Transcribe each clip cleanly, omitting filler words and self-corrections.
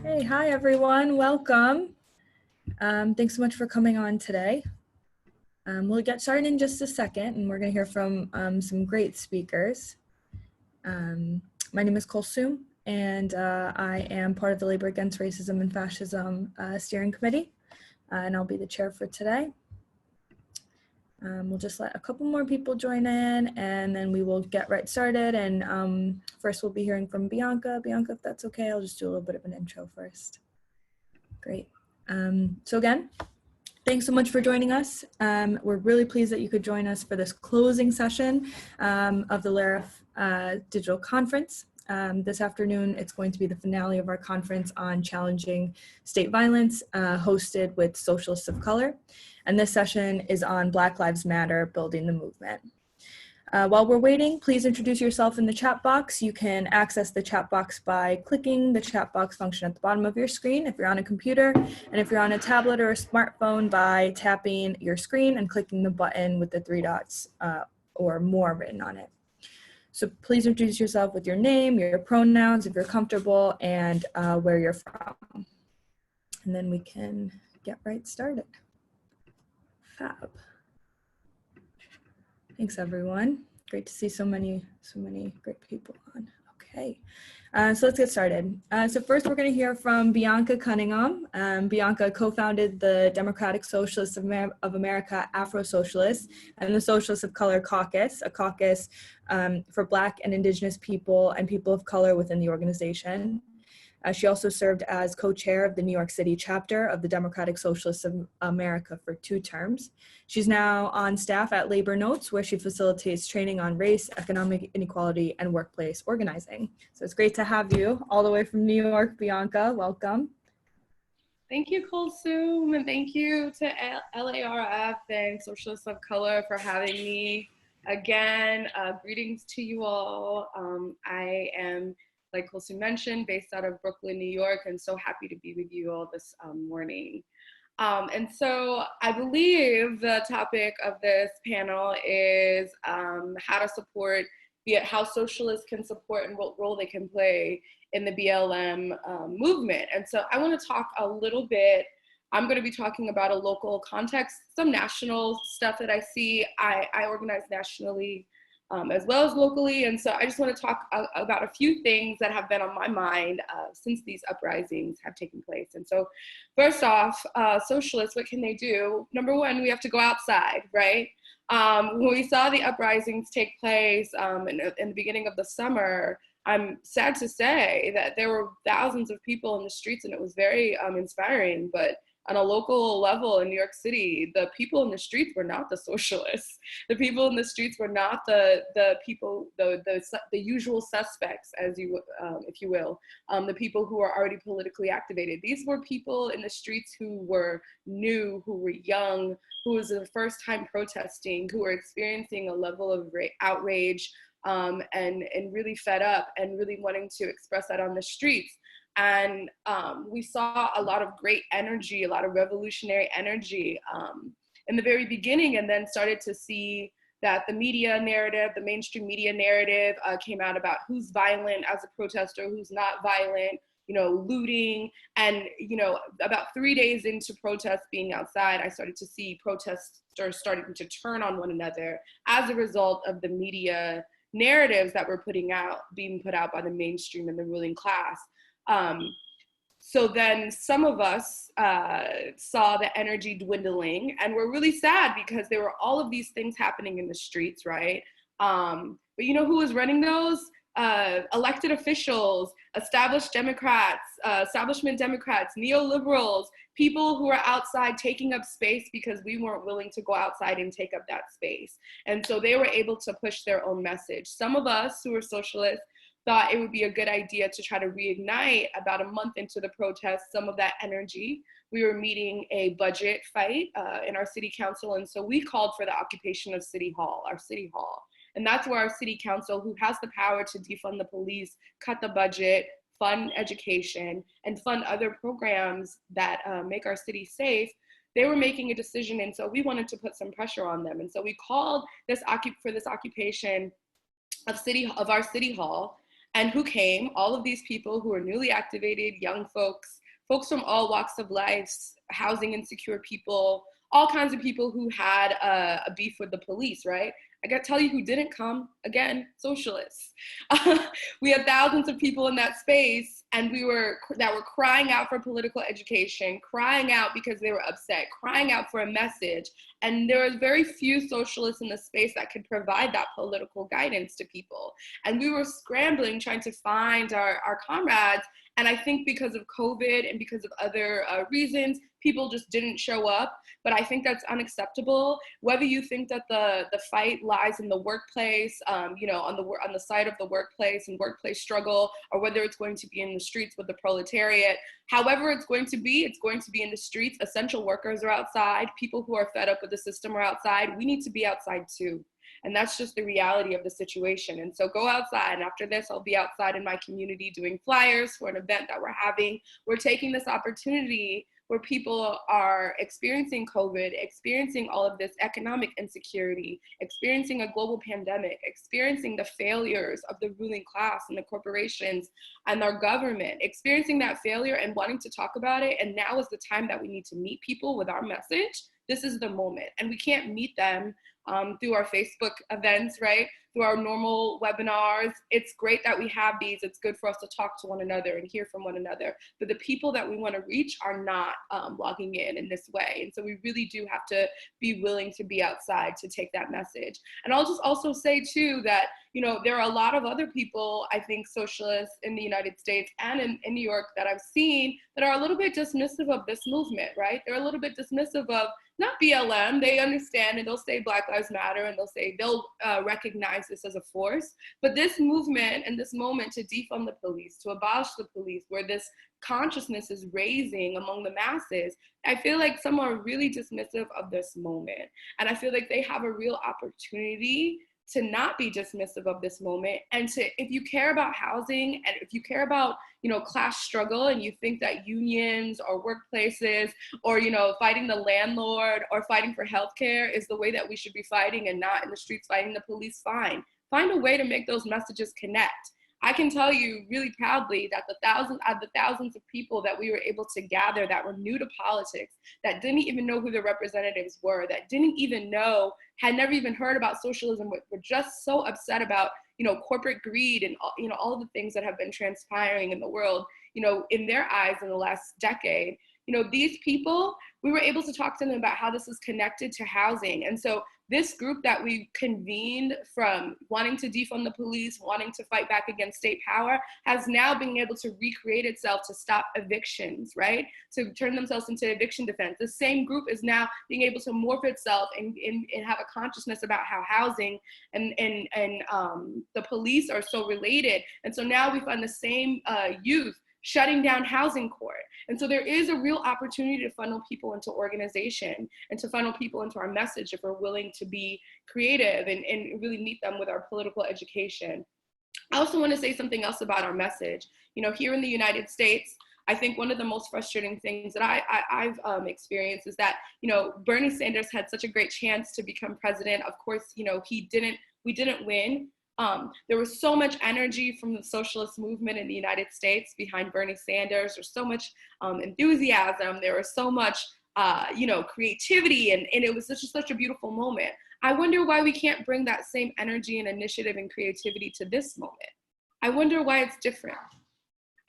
Hey, hi everyone, welcome. Thanks so much for coming on today. We'll get started in just a second and we're gonna hear from some great speakers. My name is Kulsum and I am part of the Labor Against Racism and Fascism Steering Committee and I'll be the chair for today. We'll just let a couple more people join in and then we will get right started. And first we'll be hearing from Bianca. Bianca, if that's okay, I'll just do a little bit of an intro first. Great. So again, thanks so much for joining us. We're really pleased that you could join us for this closing session of the LARAF digital conference. This afternoon, it's going to be the finale of our conference on challenging state violence, hosted with Socialists of Color. And this session is on Black Lives Matter, Building the Movement. While we're waiting, please introduce yourself in the chat box. You can access the chat box by clicking the chat box function at the bottom of your screen if you're on a computer, and if you're on a tablet or a smartphone by tapping your screen and clicking the button with the three dots or more written on it. So please introduce yourself with your name, your pronouns, if you're comfortable, and where you're from. And then we can get right started. Fab. Thanks, everyone. Great to see so many great people on. Okay, so let's get started. So first, we're going to hear from Bianca Cunningham. Bianca co-founded the Democratic Socialists of America Afro-Socialists and the Socialists of Color Caucus, a caucus for Black and Indigenous people and people of color within the organization. She also served as co-chair of the New York City chapter of the Democratic Socialists of America for 2 terms. She's now on staff at Labor Notes, where she facilitates training on race, economic inequality, and workplace organizing. So it's great to have you all the way from New York, Bianca. Welcome. Thank you, Kulsum, and thank you to LARF and Socialists of Color for having me again. Greetings to you all. I am, like Kulsum mentioned, based out of Brooklyn, New York, and so happy to be with you all this morning. And so I believe the topic of this panel is how to support, how socialists can support and what role they can play in the BLM movement. And so I want to talk a little bit. I'm going to be talking about a local context, some national stuff that I see. I organize nationally as well as locally. And so I just want to talk about a few things that have been on my mind since these uprisings have taken place. And so first off, socialists, what can they do? Number one, we have to go outside, right? When we saw the uprisings take place in the beginning of the summer, I'm sad to say that there were thousands of people in the streets and it was very inspiring, but on a local level in New York City, the people in the streets were not the socialists. The people in the streets were not the people, the usual suspects, as you, if you will, the people who are already politically activated. These were people in the streets who were new, who were young, who was the first time protesting, who were experiencing a level of outrage and really fed up and really wanting to express that on the streets. And we saw a lot of great energy, a lot of revolutionary energy in the very beginning, and then started to see that the media narrative, the mainstream media narrative came out about who's violent as a protester, who's not violent, you know, looting. And, you know, about 3 days into protests being outside, I started to see protesters starting to turn on one another as a result of the media narratives that were being put out by the mainstream and the ruling class. So then some of us saw the energy dwindling and we're really sad because there were all of these things happening in the streets, right? But you know who was running those? Elected officials, establishment Democrats, neoliberals, people who are outside taking up space because we weren't willing to go outside and take up that space. And so they were able to push their own message. Some of us who are socialists thought it would be a good idea to try to reignite about a month into the protest some of that energy. We were meeting a budget fight in our city council, and so we called for the occupation of City Hall, our city hall. And that's where our city council, who has the power to defund the police, cut the budget, fund education, and fund other programs that make our city safe, they were making a decision, and so we wanted to put some pressure on them. And so we called for this occupation of our city hall. And who came? All of these people who were newly activated, young folks folks from all walks of life, housing insecure people, all kinds of people who had a beef with the police, right? I got to tell you who didn't come. Again, socialists. We had thousands of people in that space, and that were crying out for political education, crying out because they were upset, crying out for a message. And there was very few socialists in the space that could provide that political guidance to people. And we were scrambling, trying to find our comrades. And I think because of COVID and because of other reasons, people just didn't show up. But I think that's unacceptable. Whether you think that the fight lies in the workplace, on the side of the workplace and workplace struggle, or whether it's going to be in the streets with the proletariat, however it's going to be in the streets. Essential workers are outside. People who are fed up with the system are outside. We need to be outside too. And that's just the reality of the situation. And so go outside. And after this, I'll be outside in my community doing flyers for an event that we're having. We're taking this opportunity where people are experiencing COVID, experiencing all of this economic insecurity, experiencing a global pandemic, experiencing the failures of the ruling class and the corporations and our government, experiencing that failure and wanting to talk about it. And now is the time that we need to meet people with our message. This is the moment. And we can't meet them through our Facebook events, right? Through our normal webinars. It's great that we have these. It's good for us to talk to one another and hear from one another. But the people that we want to reach are not logging in this way. And so we really do have to be willing to be outside to take that message. And I'll just also say too that, there are a lot of other people, I think, socialists in the United States and in New York that I've seen that are a little bit dismissive of this movement, right? They're a little bit dismissive of not BLM. They understand and they'll say Black Lives Matter and they'll recognize this as a force. But this movement and this moment to defund the police, to abolish the police, where this consciousness is raising among the masses, I feel like some are really dismissive of this moment. And I feel like they have a real opportunity to not be dismissive of this moment, and if you care about housing and if you care about, class struggle, and you think that unions or workplaces or, fighting the landlord or fighting for healthcare is the way that we should be fighting and not in the streets fighting the police, fine. Find a way to make those messages connect. I can tell you really proudly that the thousands of people that we were able to gather that were new to politics, that didn't even know who their representatives were, that didn't even know, had never even heard about socialism, were just so upset about, corporate greed and, all of the things that have been transpiring in the world, in their eyes in the last decade. These people, we were able to talk to them about how this is connected to housing. And so this group that we convened from wanting to defund the police, wanting to fight back against state power, has now been able to recreate itself to stop evictions, right? To turn themselves into eviction defense. The same group is now being able to morph itself and have a consciousness about how housing and the police are so related. And so now we find the same youth shutting down housing court. And so there is a real opportunity to funnel people into organization and to funnel people into our message if we're willing to be creative and really meet them with our political education. I also want to say something else about our message. Here in the United States, I think one of the most frustrating things that I've experienced is that, Bernie Sanders had such a great chance to become president. Of course, we didn't win. There was so much energy from the socialist movement in the United States behind Bernie Sanders. There's so much enthusiasm. There was so much, creativity, and it was such a beautiful moment. I wonder why we can't bring that same energy and initiative and creativity to this moment. I wonder why it's different.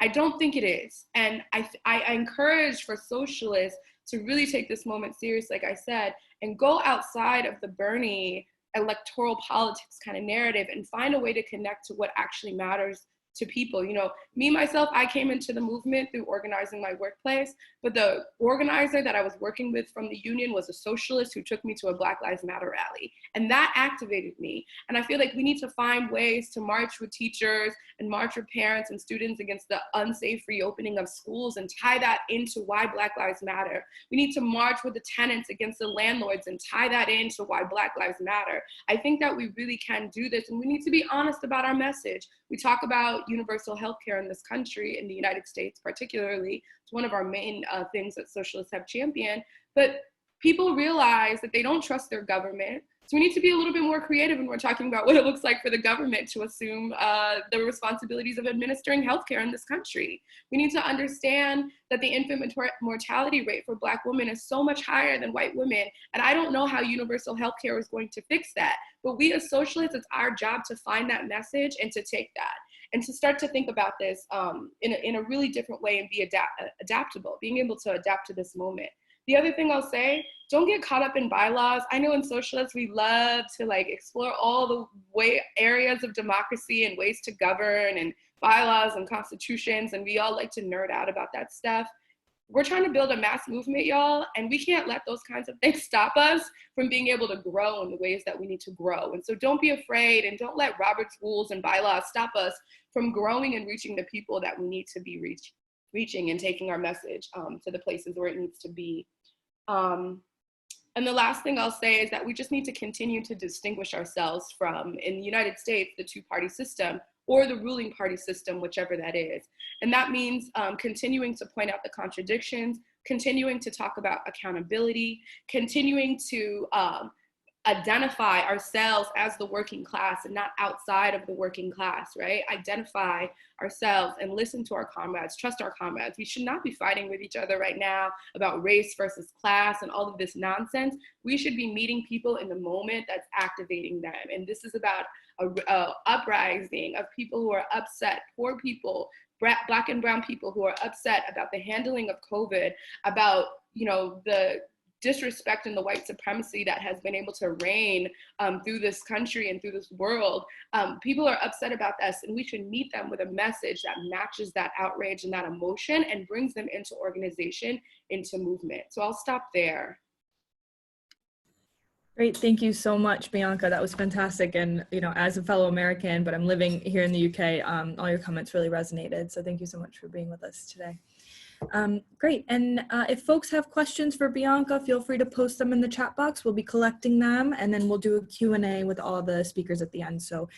I don't think it is. And I encourage for socialists to really take this moment serious, like I said, and go outside of the Bernie electoral politics kind of narrative and find a way to connect to what actually matters to people. Me, myself, I came into the movement through organizing my workplace, but the organizer that I was working with from the union was a socialist who took me to a Black Lives Matter rally. And that activated me. And I feel like we need to find ways to march with teachers and march with parents and students against the unsafe reopening of schools and tie that into why Black Lives Matter. We need to march with the tenants against the landlords and tie that into why Black Lives Matter. I think that we really can do this, and we need to be honest about our message. We talk about universal healthcare in this country, in the United States particularly. It's one of our main things that socialists have championed. But people realize that they don't trust their government. So we need to be a little bit more creative when we're talking about what it looks like for the government to assume the responsibilities of administering healthcare in this country. We need to understand that the infant mortality rate for Black women is so much higher than white women. And I don't know how universal healthcare is going to fix that. But we as socialists, it's our job to find that message and to take that and to start to think about this in a really different way and be adaptable, being able to adapt to this moment. The other thing I'll say, don't get caught up in bylaws. I know in socialists, we love to like explore all the areas of democracy and ways to govern and bylaws and constitutions, and we all like to nerd out about that stuff. We're trying to build a mass movement, y'all, and we can't let those kinds of things stop us from being able to grow in the ways that we need to grow. And so don't be afraid, and don't let Robert's rules and bylaws stop us from growing and reaching the people that we need to be reaching and taking our message to the places where it needs to be. And the last thing I'll say is that we just need to continue to distinguish ourselves from, in the United States, the two-party system or the ruling party system, whichever that is. And that means continuing to point out the contradictions, continuing to talk about accountability, continuing to identify ourselves as the working class and not outside of the working class, right? Identify ourselves and listen to our comrades, trust our comrades. We should not be fighting with each other right now about race versus class and all of this nonsense. We should be meeting people in the moment that's activating them. And this is about a uprising of people who are upset, poor people, Black and brown people who are upset about the handling of COVID, about, you know, the disrespect and the white supremacy that has been able to reign through this country and through this world. People are upset about this, and we should meet them with a message that matches that outrage and that emotion and brings them into organization, into movement. So I'll stop there. Great, thank you so much, Bianca. That was fantastic. And, you know, as a fellow American, but I'm living here in the UK, all your comments really resonated. So thank you so much for being with us today. Great, and if folks have questions for Bianca, feel free to post them in the chat box. We'll be collecting them, and then we'll do a Q&A with all the speakers at the end. So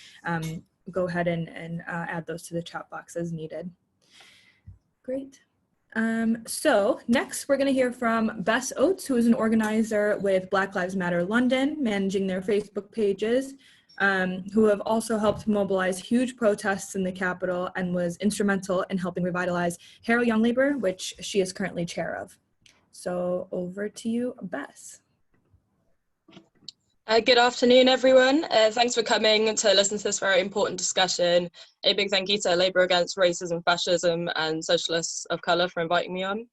go ahead and add those to the chat box as needed. Great. So next, we're going to hear from Bess Oates, who is an organizer with Black Lives Matter London, managing their Facebook pages, who have also helped mobilize huge protests in the capital and was instrumental in helping revitalize Harrow Young Labour, which she is currently chair of. So over to you, Bess. Good afternoon, everyone. Thanks for coming to listen to this very important discussion. A big thank you to Labour Against Racism, Fascism and Socialists of Colour for inviting me on.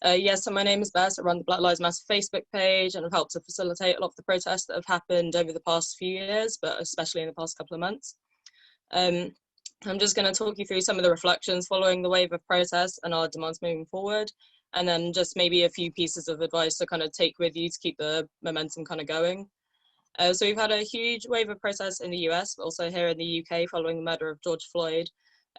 Yes, so my name is Bess. I run the Black Lives Matter Facebook page and have helped to facilitate a lot of the protests that have happened over the past few years, but especially in the past couple of months. I'm just going to talk you through some of the reflections following the wave of protests and our demands moving forward, and then just maybe a few pieces of advice to kind of take with you to keep the momentum kind of going. So we've had a huge wave of protests in the US, but also here in the UK following the murder of George Floyd.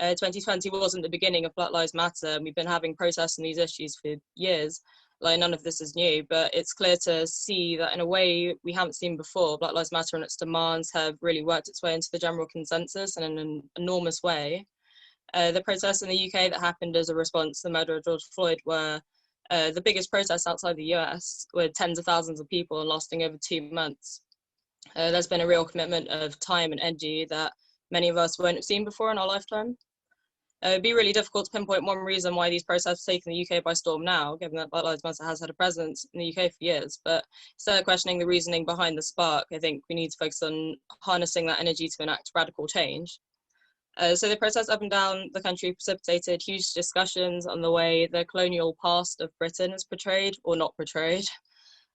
2020 wasn't the beginning of Black Lives Matter, and we've been having protests on these issues for years. Like, none of this is new, but it's clear to see that in a way we haven't seen before, Black Lives Matter and its demands have really worked its way into the general consensus in an enormous way. The protests in the UK that happened as a response to the murder of George Floyd were the biggest protests outside the US, with tens of thousands of people and lasting over 2 months. There's been a real commitment of time and energy that many of us won't have seen before in our lifetime. It'd be really difficult to pinpoint one reason why these protests have taken the UK by storm now, given that Black Lives Matter has had a presence in the UK for years. But instead of questioning the reasoning behind the spark, I think we need to focus on harnessing that energy to enact radical change. So the protests up and down the country precipitated huge discussions on the way the colonial past of Britain is portrayed or not portrayed.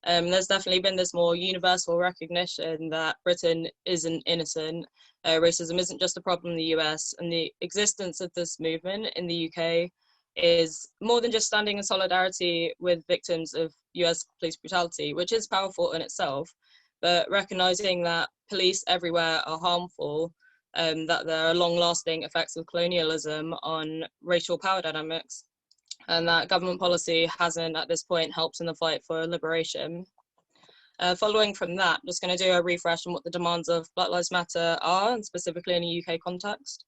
There's definitely been this more universal recognition that Britain isn't innocent. Racism isn't just a problem in the US, and the existence of this movement in the UK is more than just standing in solidarity with victims of US police brutality, which is powerful in itself, but recognizing that police everywhere are harmful, that there are long-lasting effects of colonialism on racial power dynamics, and that government policy hasn't at this point helped in the fight for liberation. Following from that, I'm just going to do a refresh on what the demands of Black Lives Matter are, and specifically in a UK context.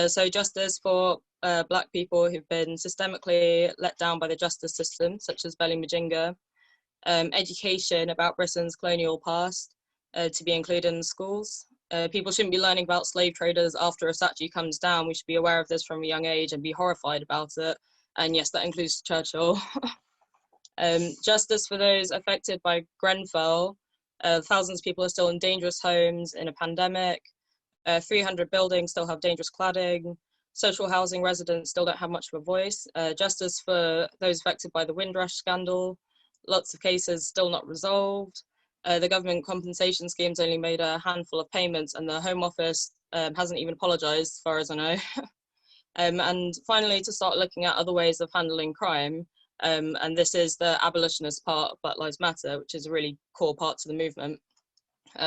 So justice for Black people who've been systemically let down by the justice system, such as Belly Mujinga, education about Britain's colonial past, to be included in schools. People shouldn't be learning about slave traders after a statue comes down. We should be aware of this from a young age and be horrified about it. And yes, that includes Churchill. Justice for those affected by Grenfell. Thousands of people are still in dangerous homes in a pandemic. 300 buildings still have dangerous cladding. Social housing residents still don't have much of a voice. Justice for those affected by the Windrush scandal. Lots of cases still not resolved. The government compensation scheme's only made a handful of payments, and the Home Office hasn't even apologised, as far as I know. And finally, to start looking at other ways of handling crime. And this is the abolitionist part of Black Lives Matter, which is a really core part to the movement.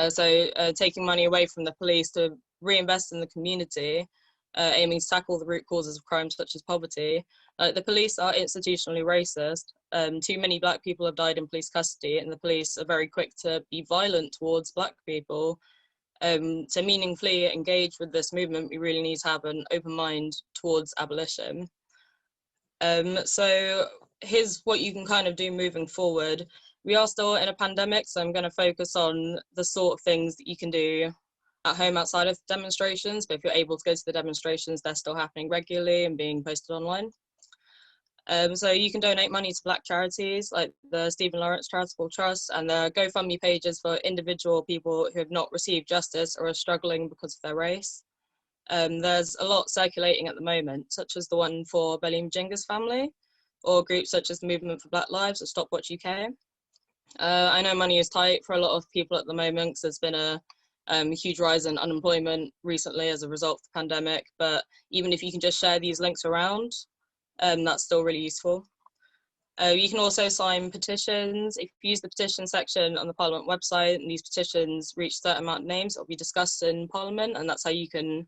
So taking money away from the police to reinvest in the community, aiming to tackle the root causes of crime such as poverty. The police are institutionally racist. Too many Black people have died in police custody, and the police are very quick to be violent towards Black people. To meaningfully engage with this movement, we really need to have an open mind towards abolition. So here's what you can kind of do moving forward. We are still in a pandemic, so I'm going to focus on the sort of things that you can do at home outside of demonstrations, but if you're able to go to the demonstrations, they're still happening regularly and being posted online. So you can donate money to Black charities like the Stephen Lawrence Charitable Trust, and the GoFundMe pages for individual people who have not received justice or are struggling because of their race. There's a lot circulating at the moment, such as the one for Belim Jinga's family, or groups such as the Movement for Black Lives or Stopwatch UK. I know money is tight for a lot of people at the moment because there's been a huge rise in unemployment recently as a result of the pandemic, but even if you can just share these links around, that's still really useful. You can also sign petitions. If you use the petition section on the Parliament website and these petitions reach a certain amount of names, it'll be discussed in Parliament, and that's how you can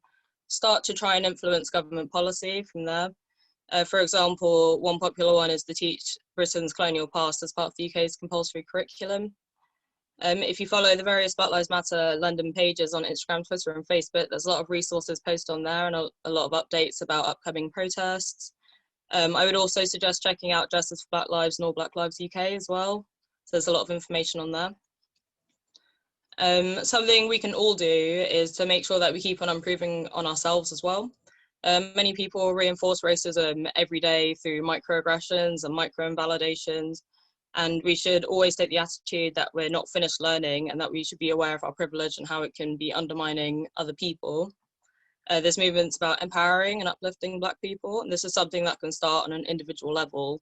start to try and influence government policy from there. For example, one popular one is to teach Britain's colonial past as part of the UK's compulsory curriculum. If you follow the various Black Lives Matter London pages on Instagram, Twitter and Facebook, there's a lot of resources posted on there and a lot of updates about upcoming protests. I would also suggest checking out Justice for Black Lives and All Black Lives UK as well. So there's a lot of information on there. Something we can all do is to make sure that we keep on improving on ourselves as well. Many people reinforce racism every day through microaggressions and micro-invalidations, and we should always take the attitude that we're not finished learning and that we should be aware of our privilege and how it can be undermining other people. This movement's about empowering and uplifting Black people, and this is something that can start on an individual level.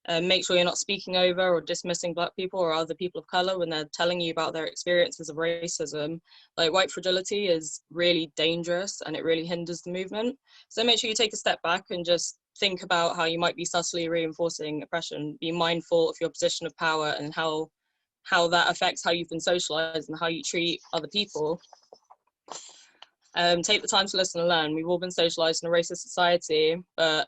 Make sure you're not speaking over or dismissing Black people or other people of colour when they're telling you about their experiences of racism. Like, white fragility is really dangerous and it really hinders the movement. So make sure you take a step back and just think about how you might be subtly reinforcing oppression. Be mindful of your position of power and how that affects how you've been socialised and how you treat other people. Take the time to listen and learn. We've all been socialised in a racist society, but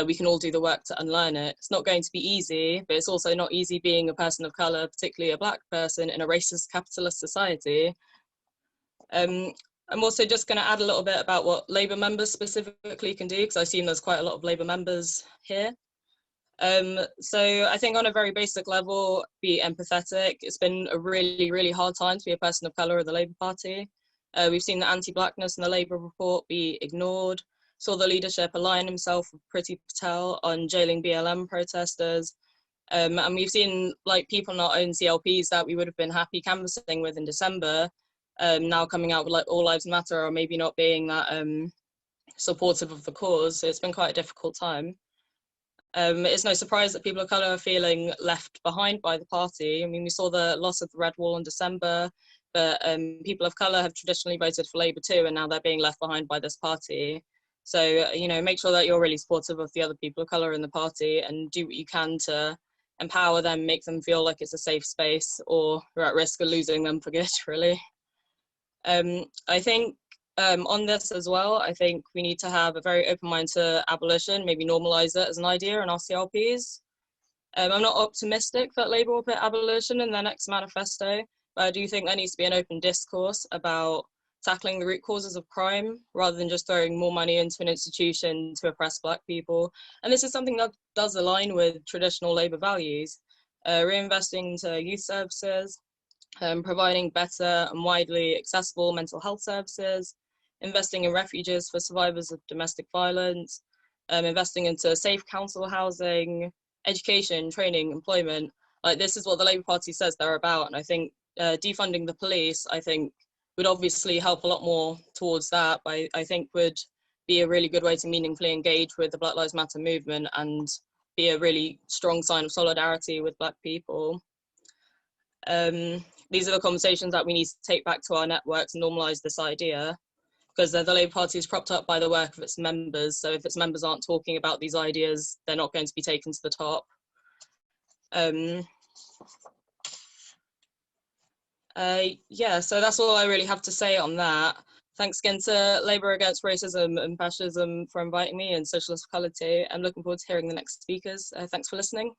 we can all do the work to unlearn it. It's not going to be easy, but it's also not easy being a person of colour, particularly a Black person in a racist capitalist society. I'm also just going to add a little bit about what Labour members specifically can do, because I've seen there's quite a lot of Labour members here. So I think on a very basic level, be empathetic. It's been a really, really hard time to be a person of colour in the Labour Party. We've seen the anti-Blackness in the Labour report be ignored. Saw the leadership align himself with Priti Patel on jailing BLM protesters. And we've seen like people in our own CLPs that we would have been happy canvassing with in December, now coming out with like All Lives Matter or maybe not being that supportive of the cause. So it's been quite a difficult time. It's no surprise that people of colour are feeling left behind by the party. I mean, we saw the loss of the Red Wall in December, but people of colour have traditionally voted for Labour too, and now they're being left behind by this party. So, you know, make sure that you're really supportive of the other people of colour in the party and do what you can to empower them, make them feel like it's a safe space, or you're at risk of losing them for good, really. I think on this as well, I think we need to have a very open mind to abolition, maybe normalise it as an idea in our CLPs. I'm not optimistic that Labour will put abolition in their next manifesto, but I do think there needs to be an open discourse about tackling the root causes of crime rather than just throwing more money into an institution to oppress Black people. And this is something that does align with traditional Labour values. Reinvesting into youth services, providing better and widely accessible mental health services, investing in refuges for survivors of domestic violence, investing into safe council housing, education, training, employment. Like, this is what the Labour Party says they're about, and I think defunding the police, I think, would obviously help a lot more towards that, but I think would be a really good way to meaningfully engage with the Black Lives Matter movement and be a really strong sign of solidarity with Black people. These are the conversations that we need to take back to our networks and normalise this idea, because the Labour Party is propped up by the work of its members. So if its members aren't talking about these ideas, they're not going to be taken to the top. Yeah, so that's all I really have to say on that. Thanks again to Labour Against Racism and Fascism for inviting me, and Socialists for Colour too. I'm looking forward to hearing the next speakers. Thanks for listening.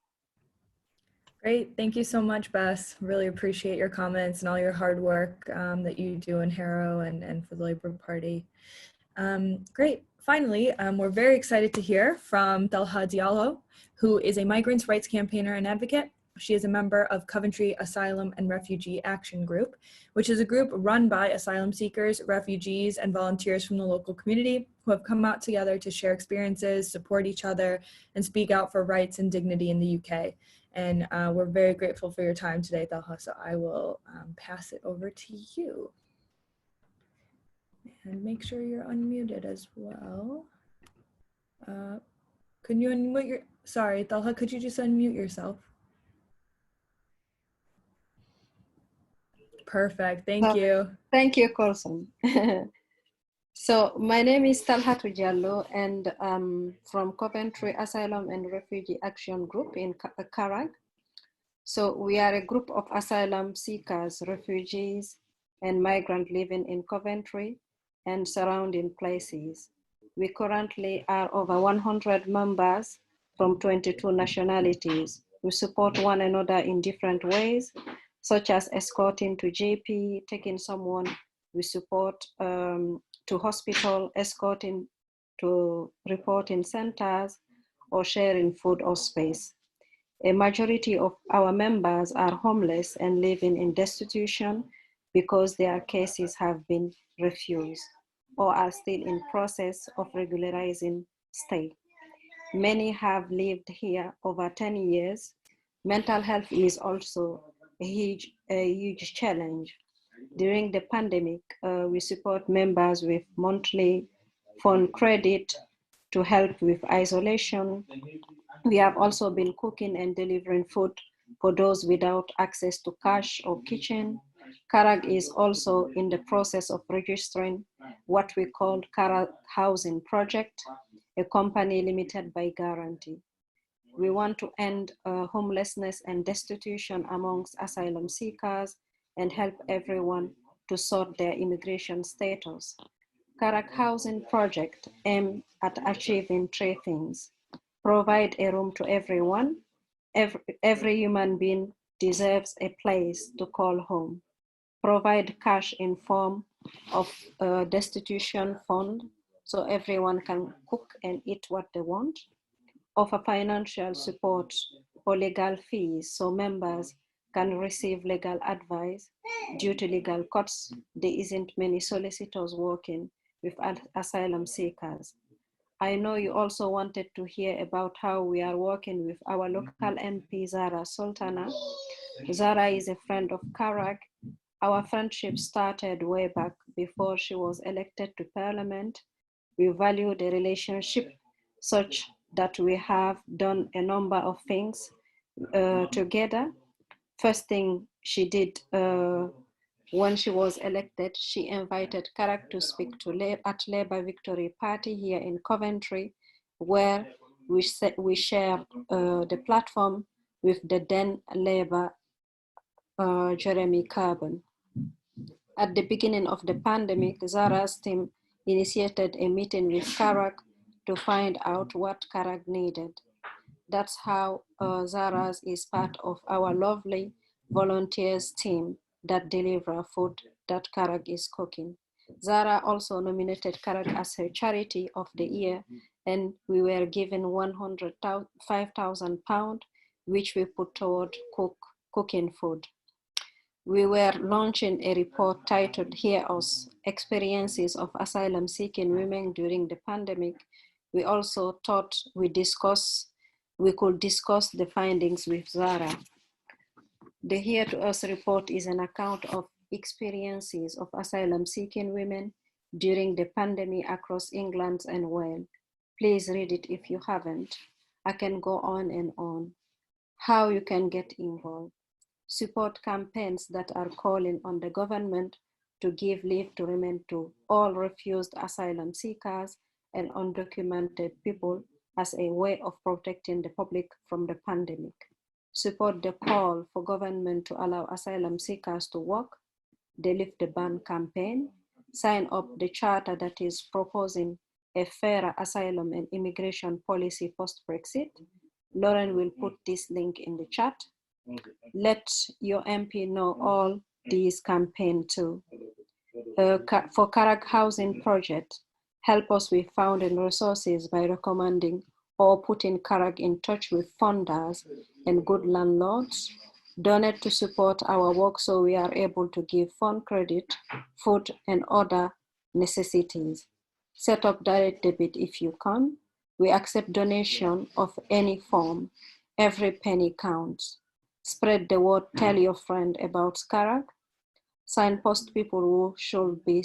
Great, thank you so much, Bess. Really appreciate your comments and all your hard work that you do in Harrow and for the Labour Party. Great, finally, we're very excited to hear from Talha Diallo, who is a migrants' rights campaigner and advocate. She is a member of Coventry Asylum and Refugee Action Group, which is a group run by asylum seekers, refugees, and volunteers from the local community who have come out together to share experiences, support each other, and speak out for rights and dignity in the UK. And we're very grateful for your time today, Talha, so I will pass it over to you. And make sure you're unmuted as well. Can you unmute your, sorry, Talha, could you just unmute yourself? Perfect, thank you. Thank you, Colson. So my name is Talha Diallo, and I'm from Coventry Asylum and Refugee Action Group in Karag. So we are a group of asylum seekers, refugees, and migrants living in Coventry and surrounding places. We currently are over 100 members from 22 nationalities. We support one another in different ways, such as escorting to GP, taking someone we support to hospital, escorting to reporting centers, or sharing food or space. A majority of our members are homeless and living in destitution because their cases have been refused or are still in process of regularizing stay. Many have lived here over 10 years. Mental health is also a huge challenge. During the pandemic, we support members with monthly phone credit to help with isolation. We have also been cooking and delivering food for those without access to cash or kitchen. Karag is also in the process of registering what we call Karag Housing Project, a company limited by guarantee. We want to end homelessness and destitution amongst asylum seekers and help everyone to sort their immigration status. Karag Housing Project aims at achieving three things: provide a room to everyone. Every human being deserves a place to call home. Provide cash in form of a destitution fund so everyone can cook and eat what they want. Offer financial support or legal fees so members can receive legal advice. Due to legal costs, there isn't many solicitors working with asylum seekers. I know you also wanted to hear about how we are working with our local MP, Zara Sultana. Zara is a friend of Karag. Our friendship started way back before she was elected to Parliament. We value the relationship such that we have done a number of things together. First thing she did when she was elected, she invited Karag to speak at Labour Victory Party here in Coventry, where we shared the platform with the then Labour Jeremy Corbyn. At the beginning of the pandemic, Zara's team initiated a meeting with Karag to find out what Karag needed. That's how Zara's is part of our lovely volunteers team that deliver food that Karag is cooking. Zara also nominated Karag as her charity of the year, and we were given £105,000, which we put toward cooking food. we were launching a report titled Hear Us, Experiences of Asylum-Seeking Women During the Pandemic. We also thought we could discuss the findings with Zara. The Hear to Us report is an account of experiences of asylum-seeking women during the pandemic across England and Wales. Please read it if you haven't. I can go on and on. How you can get involved. Support campaigns that are calling on the government to give leave to remain to all refused asylum seekers and undocumented people as a way of protecting the public from the pandemic. Support the call for government to allow asylum seekers to work, the Lift the Ban campaign, sign up the charter that is proposing a fairer asylum and immigration policy post-Brexit. Lauren will put this link in the chat. Let your MP know all these campaigns too. For Carag Housing Project, help us with funding resources by recommending or putting Carag in touch with funders and good landlords. Donate to support our work so we are able to give fund credit, food, and other necessities. Set up direct debit if you can. We accept donation of any form. Every penny counts. Spread the word, tell your friend about Carag. Signpost people who should be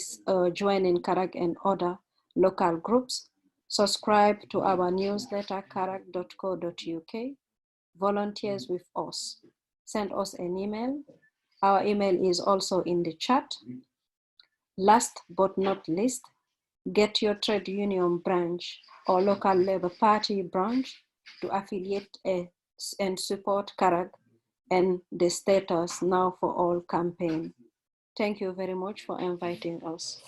joining Carag and other local groups. Subscribe to our newsletter, carag.co.uk. Volunteers with us. Send us an email. Our email is also in the chat. Last but not least, get your trade union branch or local Labour Party branch to affiliate and support Carag and the Status Now for All campaign. Thank you very much for inviting us.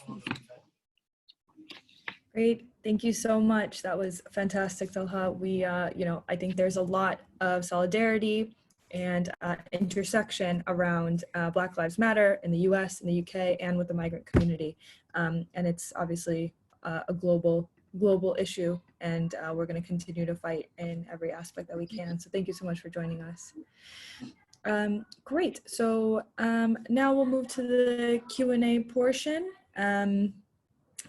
Great, thank you so much. That was fantastic, Talha. We, I think there's a lot of solidarity and intersection around Black Lives Matter in the US, in the UK, and with the migrant community. And it's obviously a global issue, and we're going to continue to fight in every aspect that we can. So thank you so much for joining us. Great, so now we'll move to the Q&A portion.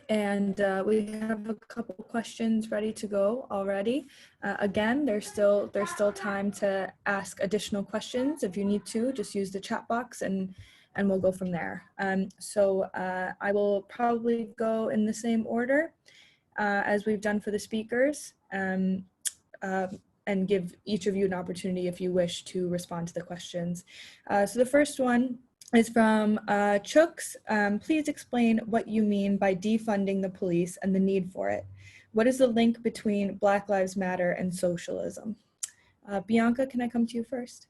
And we have a couple questions ready to go already. Again, there's still time to ask additional questions. If you need to, just use the chat box and we'll go from there. So I will probably go in the same order as we've done for the speakers, and give each of you an opportunity if you wish to respond to the questions. So the first one is from Chooks. Please explain what you mean by defunding the police and the need for it. What is the link between Black Lives Matter and socialism? Bianca, can I come to you first?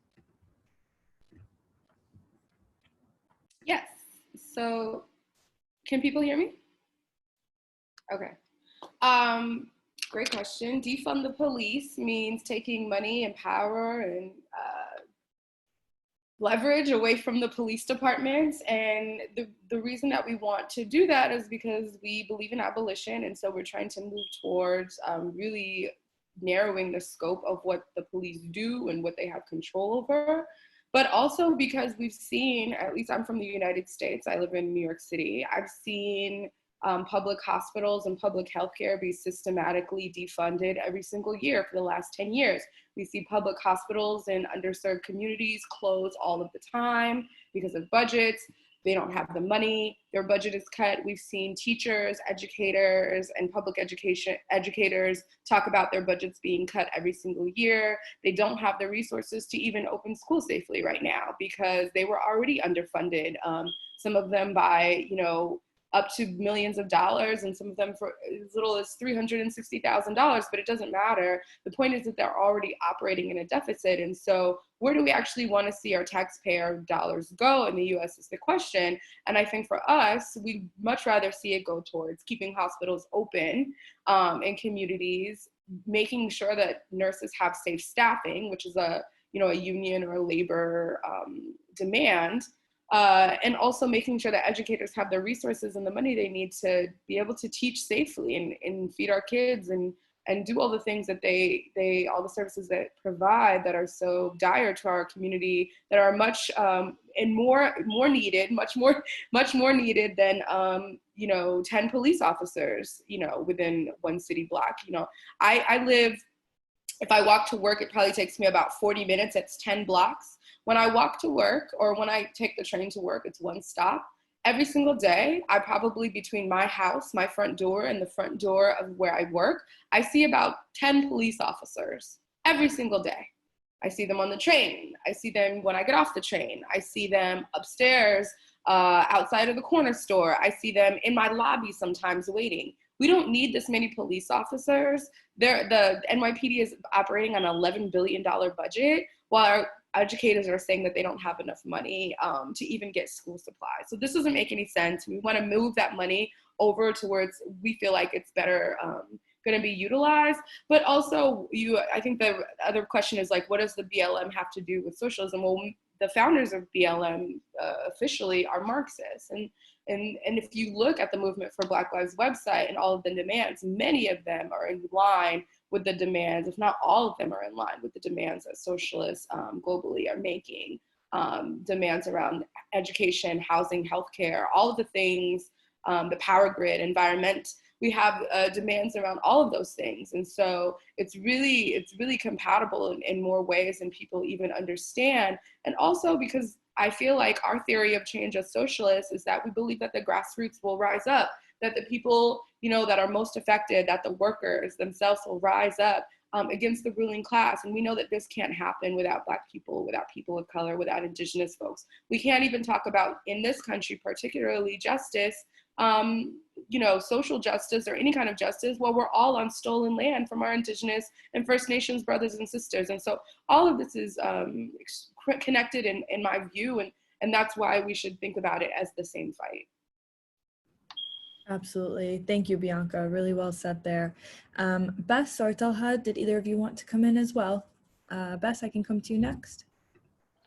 Yes, so can people hear me? Okay. Great question. Defund the police means taking money and power and leverage away from the police departments. And the reason that we want to do that is because we believe in abolition. And so we're trying to move towards really narrowing the scope of what the police do and what they have control over. But also because we've seen, at least I'm from the United States, I live in New York City, I've seen public hospitals and public healthcare be systematically defunded every single year for the last 10 years. We see public hospitals in underserved communities close all of the time because of budgets. They don't have the money, their budget is cut. We've seen teachers, educators, and public educators talk about their budgets being cut every single year. They don't have the resources to even open schools safely right now because they were already underfunded. Some of them by, up to millions of dollars, and some of them for as little as $360,000, but it doesn't matter. The point is that they're already operating in a deficit. And so where do we actually want to see our taxpayer dollars go in the US is the question. And I think for us, we'd much rather see it go towards keeping hospitals open in communities, making sure that nurses have safe staffing, which is a union or a labor demand. And also making sure that educators have the resources and the money they need to be able to teach safely and feed our kids and and do all the things that all the services that provide that are so dire to our community, that are much and more needed, much more needed than 10 police officers, within one city block. I live, if I walk to work, it probably takes me about 40 minutes. It's 10 blocks. When I walk to work, or when I take the train to work, it's one stop. Every single day, I probably, between my house, my front door, and the front door of where I work, I see about 10 police officers every single day. I see them on the train. I see them when I get off the train. I see them upstairs, outside of the corner store. I see them in my lobby sometimes waiting. We don't need this many police officers. The NYPD is operating on an $11 billion budget, while our educators are saying that they don't have enough money to even get school supplies. So this doesn't make any sense. We want to move that money over towards, we feel like it's better going to be utilized. But also, I think the other question is, like, what does the BLM have to do with socialism? Well, the founders of BLM officially are Marxists. And if you look at the Movement for Black Lives website and all of the demands, many of them are in line with the demands, if not all of them are in line with the demands that socialists globally are making. Demands around education, housing, healthcare, all of the things, the power grid, environment. We have demands around all of those things. And so it's really compatible in more ways than people even understand. And also because I feel like our theory of change as socialists is that we believe that the grassroots will rise up, that the people, that are most affected, that the workers themselves will rise up against the ruling class. And we know that this can't happen without Black people, without people of color, without Indigenous folks. We can't even talk about, in this country particularly, justice, social justice or any kind of justice, while we're all on stolen land from our Indigenous and First Nations brothers and sisters. And so all of this is connected in my view, and that's why we should think about it as the same fight. Absolutely. Thank you, Bianca. Really well said there. Bess or Talha, did either of you want to come in as well? Bess, I can come to you next.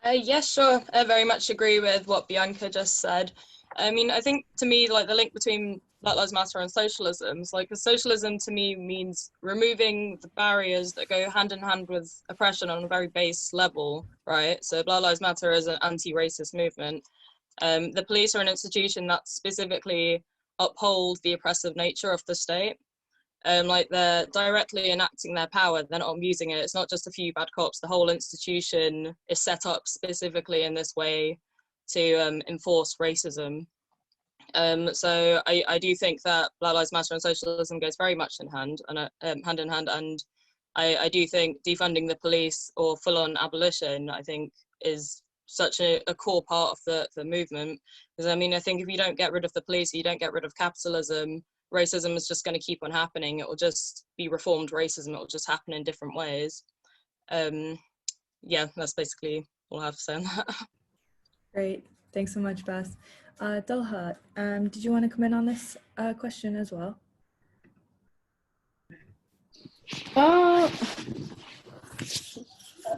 Yes, sure. I very much agree with what Bianca just said. I mean, I think to me, like, the link between Black Lives Matter and socialism is like, socialism to me means removing the barriers that go hand in hand with oppression on a very base level, right? So Black Lives Matter is an anti-racist movement. The police are an institution that specifically uphold the oppressive nature of the state. Like, they're directly enacting their power, they're not abusing it. It's not just a few bad cops. The whole institution is set up specifically in this way to enforce racism. So I do think that Black Lives Matter and socialism goes very much in hand in hand, and I do think defunding the police or full-on abolition, I think, is such a core part of the movement. Because I mean, I think if you don't get rid of the police, you don't get rid of capitalism, racism is just going to keep on happening. It will just be reformed racism. It will just happen in different ways. Yeah, that's basically all I have to say on that. Great. Thanks so much, Bess. Talha, did you want to come in on this question as well?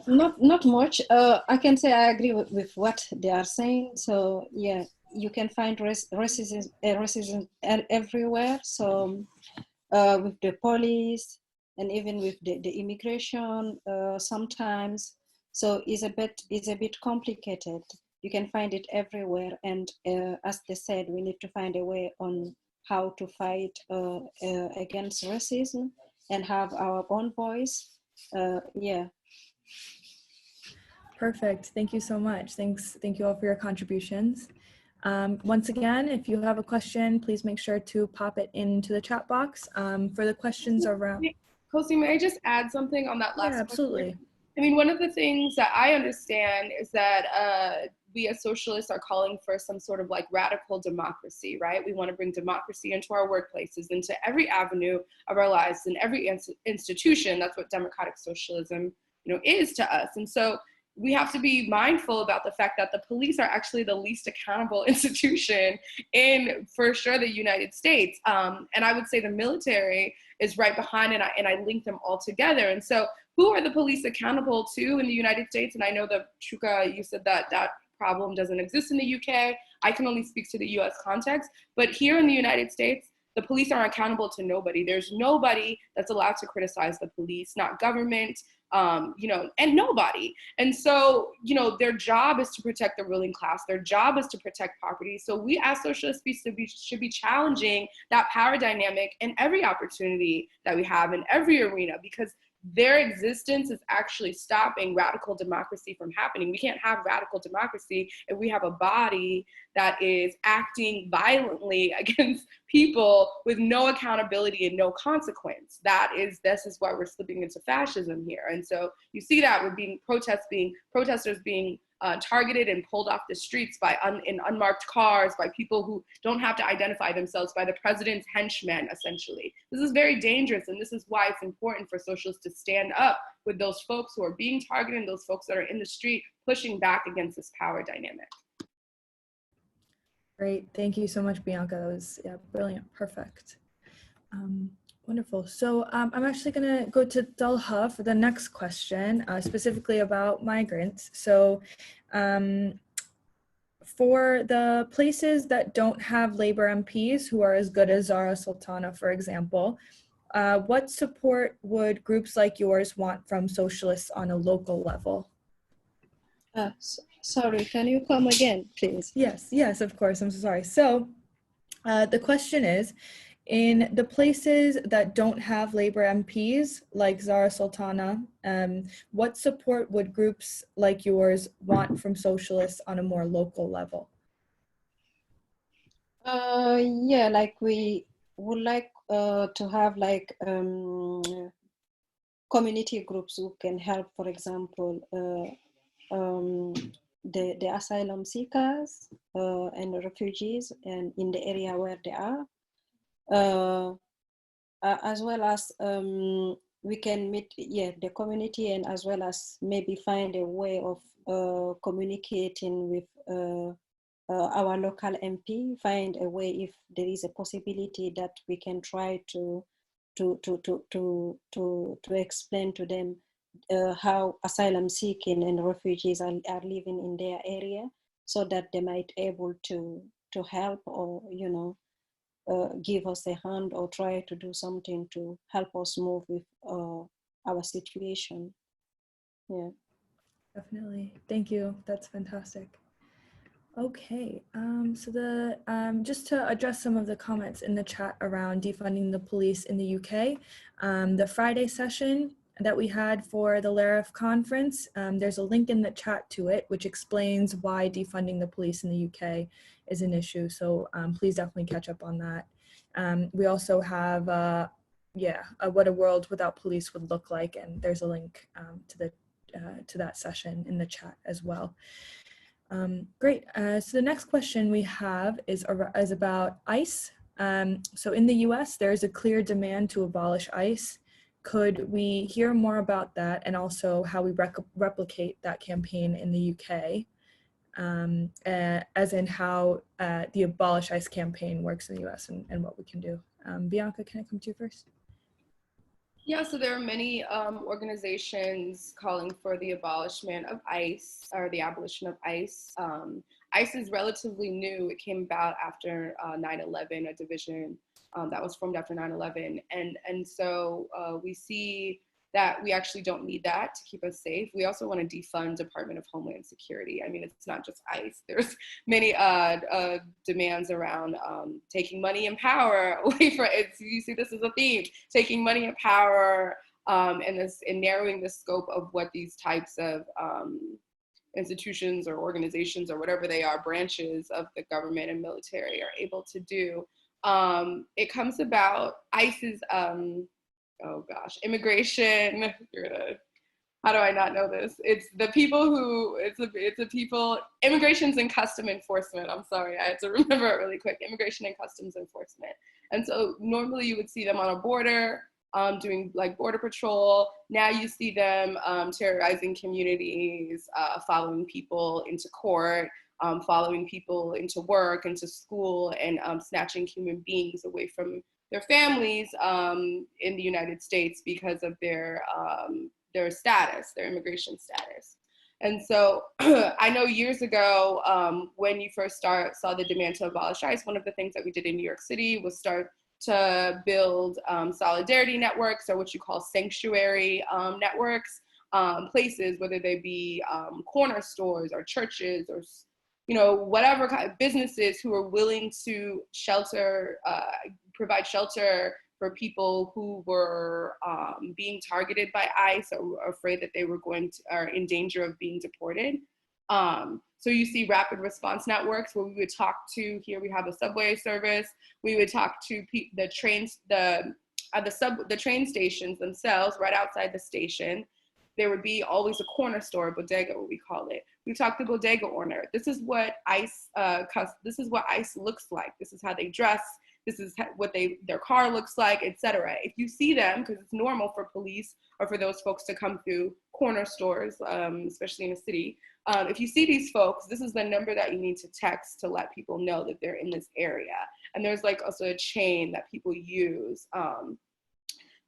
Not much. I can say I agree with what they are saying. So yeah, you can find racism everywhere. So with the police and even with the immigration sometimes. So it's a bit complicated. You can find it everywhere, and as they said, we need to find a way on how to fight against racism and have our own voice. Yeah. Perfect. Thank you so much. Thank you all for your contributions. Once again, if you have a question, please make sure to pop it into the chat box. For the questions around. Kosi, may I just add something on that last question? Absolutely. I mean, one of the things that I understand is that we as socialists are calling for some sort of like radical democracy, right? We want to bring democracy into our workplaces, into every avenue of our lives, and every institution. That's what democratic socialism, is to us. And so we have to be mindful about the fact that the police are actually the least accountable institution in, for sure, the United States. And I would say the military is right behind, and I link them all together. And so who are the police accountable to in the United States? And I know that, Chuka, you said that that problem doesn't exist in the UK. I can only speak to the US context. But here in the United States, the police are accountable to nobody. There's nobody that's allowed to criticize the police, not government, and nobody. And so, their job is to protect the ruling class. Their job is to protect property. So we as socialists should be challenging that power dynamic in every opportunity that we have in every arena, because their existence is actually stopping radical democracy from happening. We can't have radical democracy if we have a body that is acting violently against people with no accountability and no consequence. This is why we're slipping into fascism here. And so you see that with protesters being targeted and pulled off the streets in unmarked cars by people who don't have to identify themselves, by the president's henchmen, essentially. This is very dangerous, and this is why it's important for socialists to stand up with those folks who are being targeted and those folks that are in the street pushing back against this power dynamic. Great, thank you so much, Bianca. That was brilliant, perfect. Wonderful. So I'm actually going to go to Talha for the next question, specifically about migrants. So for the places that don't have Labor MPs who are as good as Zara Sultana, for example, what support would groups like yours want from socialists on a local level? Sorry, can you come again, please? Yes, of course. I'm so sorry. So the question is, in the places that don't have Labor MPs, like Zara Sultana, what support would groups like yours want from socialists on a more local level? We would like to have community groups who can help, for example, the asylum seekers and the refugees and in the area where they are. As well as we can meet the community, and as well as maybe find a way of communicating with our local MP, find a way if there is a possibility that we can try to explain to them how asylum seeking and refugees are living in their area, so that they might able to help, or give us a hand or try to do something to help us move with our situation. Yeah. Definitely. Thank you. That's fantastic. Okay, so just to address some of the comments in the chat around defunding the police in the UK, the Friday session that we had for the LARAF conference, there's a link in the chat to it, which explains why defunding the police in the UK is an issue. So please definitely catch up on that. We also have, what a world without police would look like, and there's a link to that session in the chat as well. Great. So the next question we have is about ICE. So in the US, there's a clear demand to abolish ICE. Could we hear more about that, and also how we replicate that campaign in the UK, as in how the Abolish ICE campaign works in the US and what we can do? Bianca, can I come to you first? Yeah, so there are many organizations calling for the abolishment of ICE, or the abolition of ICE. ICE is relatively new. It came about after 9/11, a division that was formed after 9/11. And so we see that we actually don't need that to keep us safe. We also want to defund Department of Homeland Security. I mean, it's not just ICE. There's many demands around taking money and power away from it. You see this as a theme, taking money and power, and narrowing the scope of what these types of institutions or organizations or whatever they are, branches of the government and military, are able to do. It comes about, ICE's, oh gosh, immigration, how do I not know this? It's the people who, it's a people, immigrations and custom enforcement. I'm sorry, I had to remember it really quick. Immigration and customs enforcement. And so normally you would see them on a border, doing like border patrol. Now you see them terrorizing communities, following people into court, following people into work, into school, and snatching human beings away from their families in the United States because of their status, their immigration status. And so I know years ago, when you first saw the demand to abolish ICE, one of the things that we did in New York City was start to build solidarity networks, or what you call sanctuary networks, places, whether they be corner stores or churches or, you know, whatever kind of businesses who are willing to shelter, provide shelter for people who were being targeted by ICE or were afraid that they were are in danger of being deported. So you see rapid response networks where we would talk to, here we have a subway service, we would talk to the trains, the train stations themselves, right outside the station. There would be always a corner store, bodega, what we call it. We talk to bodega owner. This is what ICE looks like. This is how they dress. This is what their car looks like, etc. If you see them, because it's normal for police or for those folks to come through corner stores, especially in a city. If you see these folks, this is the number that you need to text to let people know that they're in this area. And there's like also a chain that people use. I'm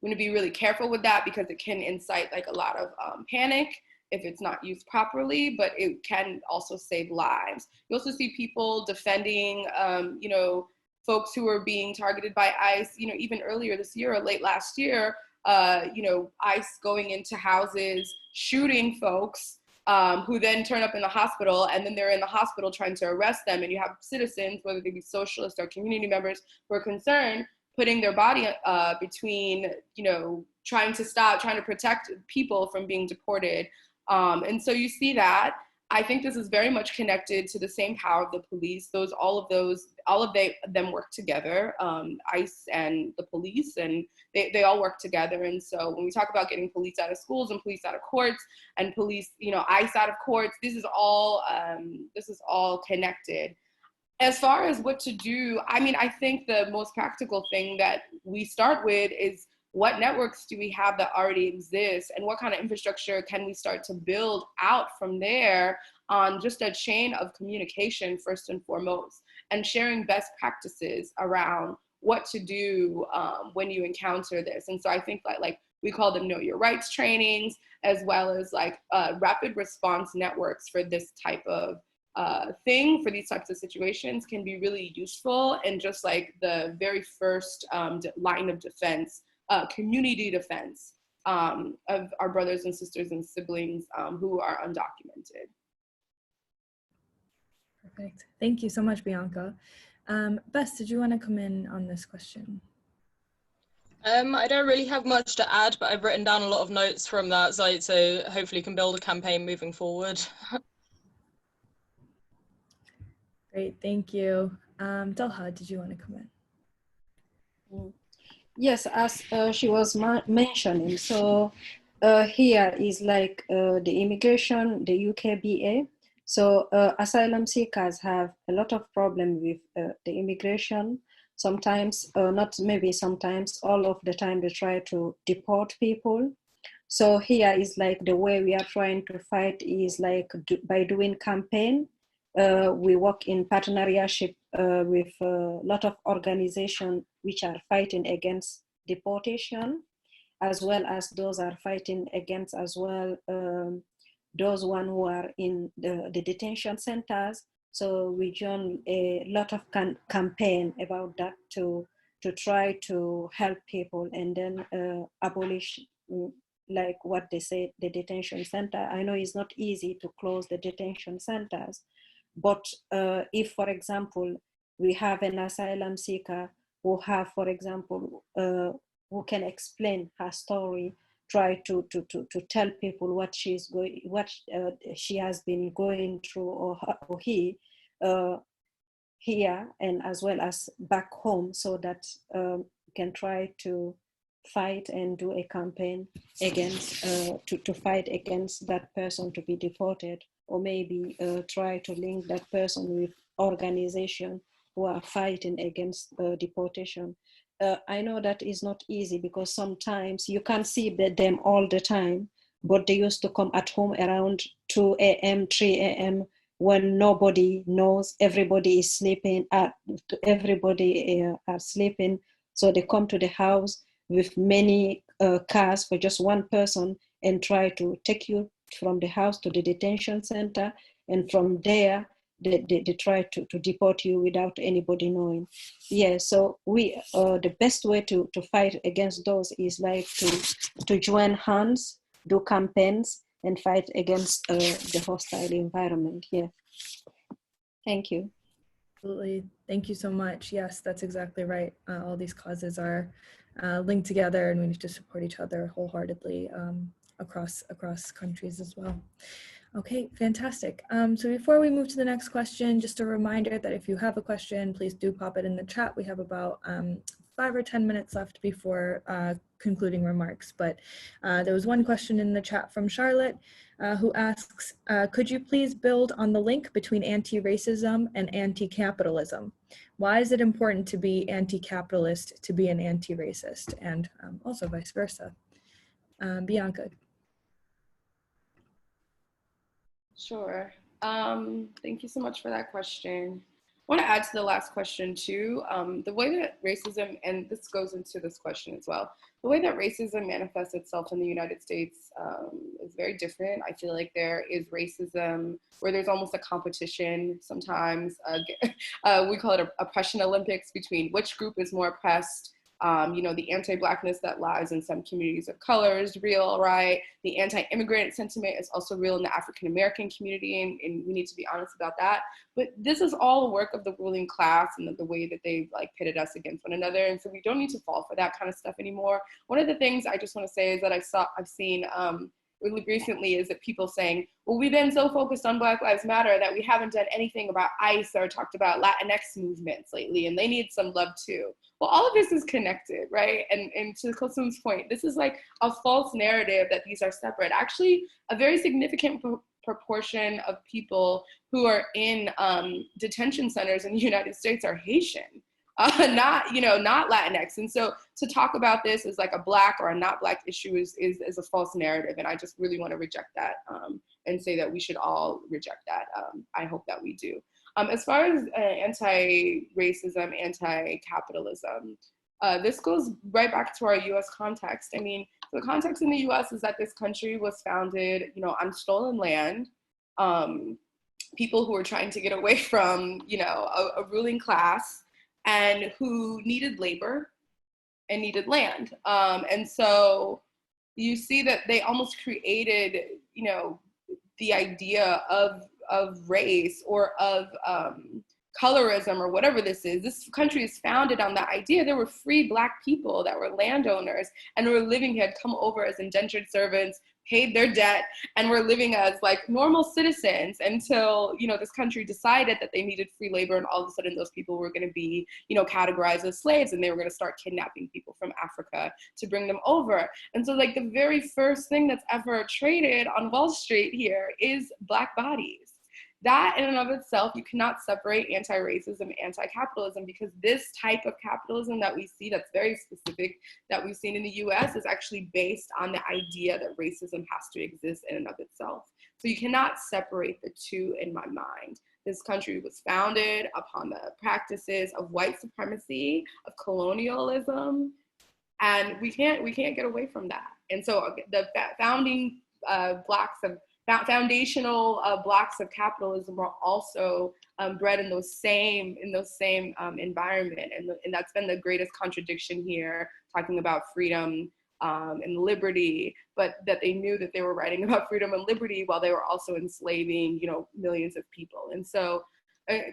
going to be really careful with that because it can incite like a lot of panic if it's not used properly, but it can also save lives. You also see people defending, you know, folks who are being targeted by ICE, you know, even earlier this year or late last year, you know, ICE going into houses, shooting folks who then turn up in the hospital, and then they're in the hospital trying to arrest them. And you have citizens, whether they be socialists or community members, who are concerned, putting their body between, you know, trying to protect people from being deported. And so you see that. I think this is very much connected to the same power of the police. All of them work together, ICE and the police, and they all work together. And so when we talk about getting police out of schools and police out of courts and police, you know, ICE out of courts, this is all connected. As far as what to do, I mean, I think the most practical thing that we start with is, what networks do we have that already exist, and what kind of infrastructure can we start to build out from there on just a chain of communication first and foremost, and sharing best practices around what to do when you encounter this. And so I think that, like, we call them know your rights trainings, as well as like rapid response networks for this type of thing, for these types of situations, can be really useful, and just like the very first line of defense, community defense of our brothers and sisters and siblings who are undocumented. Perfect. Thank you so much, Bianca. Bess, did you want to come in on this question? I don't really have much to add, but I've written down a lot of notes from that site, so hopefully can build a campaign moving forward. Great, thank you. Delha, did you want to come in? Yes, as she was mentioning, so here is like the immigration, the UKBA. So asylum seekers have a lot of problem with the immigration. Sometimes, sometimes, all of the time they try to deport people. So here is like the way we are trying to fight is like by doing campaign. We work in partnership with a lot of organizations which are fighting against deportation, as well as those are fighting against as well those one who are in the detention centers. So we join a lot of campaign about that to try to help people and then abolish, like what they say, the detention center. I know it's not easy to close the detention centers, but if, for example, we have an asylum seeker who have, for example, who can explain her story, try to tell people what she has been going through, or he here and as well as back home, so that can try to fight and do a campaign against to fight against that person to be deported, or maybe try to link that person with organization who are fighting against deportation. I know that is not easy because sometimes you can't see them all the time, but they used to come at home around 2 a.m., 3 a.m. when nobody knows, everybody is sleeping, everybody are sleeping. So they come to the house with many cars for just one person and try to take you from the house to the detention center. And from there, they try to deport you without anybody knowing. Yeah, so we the best way to fight against those is like to join hands, do campaigns, and fight against the hostile environment. Yeah. Thank you. Absolutely. Thank you so much. Yes, that's exactly right. All these causes are linked together, and we need to support each other wholeheartedly across countries as well. Okay, fantastic. So before we move to the next question, just a reminder that if you have a question, please do pop it in the chat. We have about 5 or 10 minutes left before concluding remarks. But there was one question in the chat from Charlotte who asks, could you please build on the link between anti-racism and anti-capitalism? Why is it important to be anti-capitalist to be an anti-racist, and also vice versa? Bianca. Sure. Thank you so much for that question. I want to add to the last question too. The way that racism, and this goes into this question as well, the way that racism manifests itself in the United States is very different. I feel like there is racism where there's almost a competition sometimes. We call it oppression Olympics between which group is more oppressed. You know, the anti-Blackness that lies in some communities of color is real, right? The anti-immigrant sentiment is also real in the African-American community, and we need to be honest about that. But this is all a work of the ruling class and the way that they've like pitted us against one another. And so we don't need to fall for that kind of stuff anymore. One of the things I just want to say is that I've seen really recently is that people saying, well, we've been so focused on Black Lives Matter that we haven't done anything about ICE or talked about Latinx movements lately, and they need some love too. Well, all of this is connected, right? And to Kulsum's point, this is like a false narrative that these are separate. Actually, a very significant proportion of people who are in detention centers in the United States are Haitian. Not Latinx. And so to talk about this as like a Black or a not Black issue is a false narrative. And I just really want to reject that and say that we should all reject that. I hope that we do. As far as anti-racism, anti-capitalism, this goes right back to our US context. I mean, the context in the US is that this country was founded, on stolen land. People who were trying to get away from, a ruling class, and who needed labor and needed land. And so you see that they almost created, the idea of race or of colorism or whatever this is. This country is founded on the idea there were free Black people that were landowners and were living here, had come over as indentured servants, paid their debt, and were living as like normal citizens until, this country decided that they needed free labor, and all of a sudden those people were going to be, categorized as slaves, and they were going to start kidnapping people from Africa to bring them over. And so like the very first thing that's ever traded on Wall Street here is Black bodies. That in and of itself, you cannot separate anti-racism, anti-capitalism, because this type of capitalism that we see that's very specific that we've seen in the US is actually based on the idea that racism has to exist in and of itself. So you cannot separate the two in my mind. This country was founded upon the practices of white supremacy, of colonialism, and we can't get away from that. And so the founding foundational blocks of capitalism are also bred in those same environment, and that's been the greatest contradiction here, talking about freedom and liberty, but that they knew that they were writing about freedom and liberty while they were also enslaving, millions of people. And so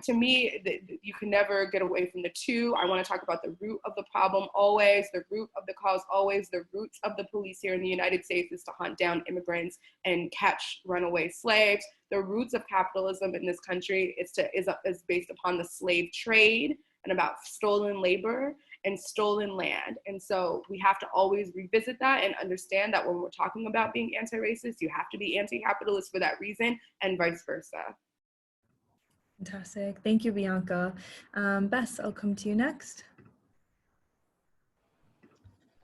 to me, you can never get away from the two. I want to talk about the root of the problem always, the root of the cause always. The roots of the police here in the United States is to hunt down immigrants and catch runaway slaves. The roots of capitalism in this country is based upon the slave trade and about stolen labor and stolen land. And so we have to always revisit that and understand that when we're talking about being anti-racist, you have to be anti-capitalist for that reason, and vice versa. Fantastic. Thank you, Bianca. Bess, I'll come to you next.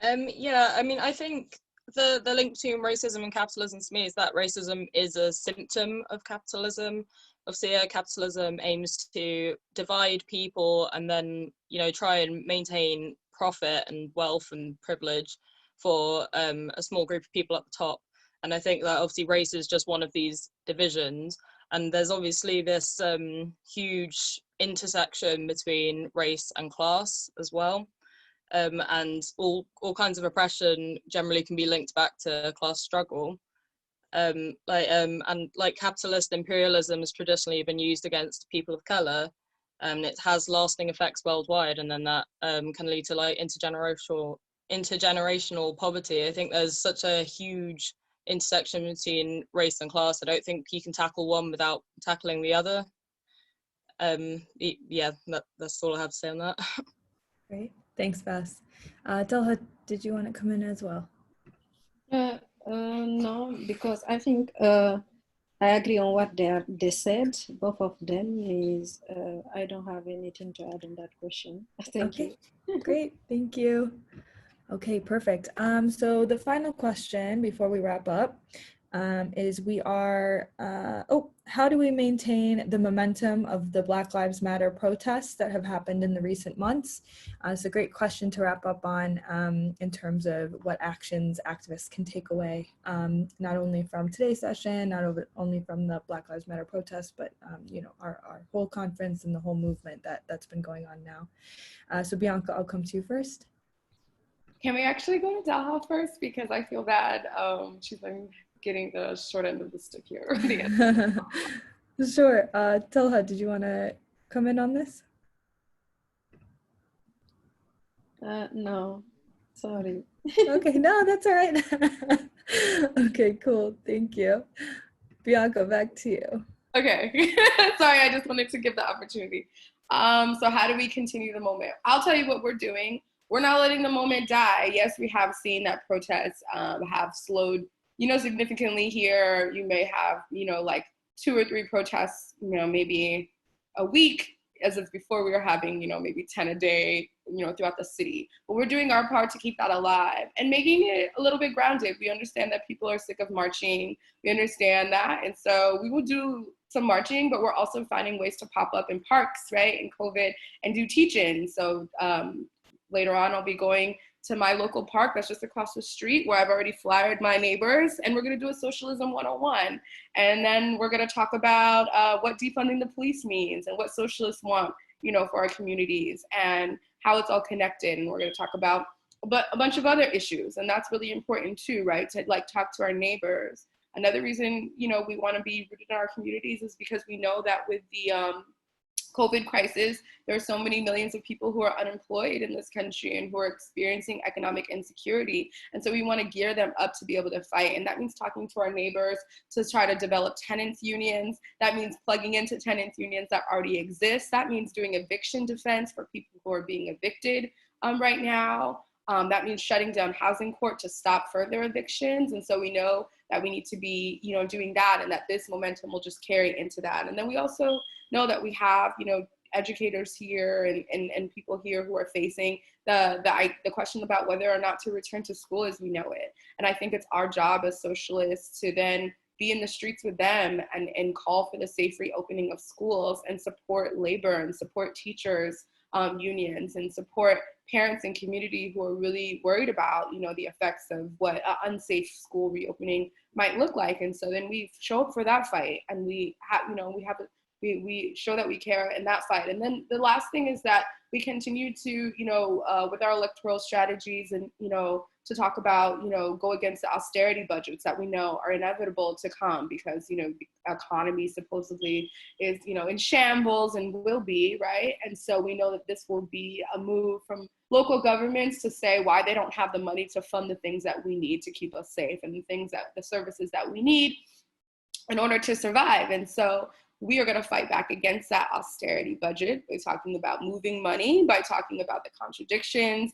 I think the link between racism and capitalism to me is that racism is a symptom of capitalism. Obviously, capitalism aims to divide people and then, try and maintain profit and wealth and privilege for a small group of people at the top. And I think that obviously race is just one of these divisions. And there's obviously this huge intersection between race and class as well. And all kinds of oppression generally can be linked back to class struggle. And like capitalist imperialism has traditionally been used against people of color. It has lasting effects worldwide, and then that can lead to like intergenerational poverty. I think there's such a huge intersection between race and class. I don't think you can tackle one without tackling the other. Yeah, that's all I have to say on that. Great, thanks, Bess. Delha, did you want to come in as well? No, because I think I agree on what they said. Both of them is. I don't have anything to add on that question. Thank you. Great, thank you. Okay, perfect. So the final question before we wrap up is how do we maintain the momentum of the Black Lives Matter protests that have happened in the recent months? It's a great question to wrap up on in terms of what actions activists can take away, not only from today's session, not only from the Black Lives Matter protests, but our whole conference and the whole movement that's been going on now. So Bianca, I'll come to you first. Can we actually go to Dalha first? Because I feel bad. She's been getting the short end of the stick here. Sure. Talha, did you want to come in on this? No, sorry. Okay, no, that's all right. Okay, cool. Thank you. Bianca, back to you. Okay. Sorry, I just wanted to give the opportunity. So how do we continue the moment? I'll tell you what we're doing. We're not letting the moment die. Yes, we have seen that protests have slowed, significantly here. You may have, like 2 or 3 protests, maybe a week, as if before we were having, maybe 10 a day, throughout the city. But we're doing our part to keep that alive and making it a little bit grounded. We understand that people are sick of marching. We understand that. And so we will do some marching, but we're also finding ways to pop up in parks, right, in COVID, and do teach-in. So later on, I'll be going to my local park that's just across the street, where I've already flyered my neighbors, and we're gonna do a socialism 101. And then we're gonna talk about what defunding the police means and what socialists want, for our communities, and how it's all connected. And we're gonna talk about a bunch of other issues. And that's really important too, right? To like talk to our neighbors. Another reason, we wanna be rooted in our communities is because we know that with the COVID crisis, there are so many millions of people who are unemployed in this country and who are experiencing economic insecurity. And so we want to gear them up to be able to fight. And that means talking to our neighbors to try to develop tenants unions. That means plugging into tenants unions that already exist. That means doing eviction defense for people who are being evicted right now. That means shutting down housing court to stop further evictions. And so we know that we need to be, doing that, and that this momentum will just carry into that. And then we also know that we have, educators here and people here who are facing the question about whether or not to return to school as we know it. And I think it's our job as socialists to then be in the streets with them and call for the safe reopening of schools and support labor and support teachers unions and support parents and community who are really worried about, the effects of what an unsafe school reopening might look like. And so then we show up for that fight, and we we show that we care in that fight. And then the last thing is that we continue to, with our electoral strategies and, to talk about, go against the austerity budgets that we know are inevitable to come because, the economy supposedly is, in shambles and will be, right? And so we know that this will be a move from local governments to say why they don't have the money to fund the things that we need to keep us safe and the services that we need in order to survive. And so we are going to fight back against that austerity budget by talking about moving money, by talking about the contradictions,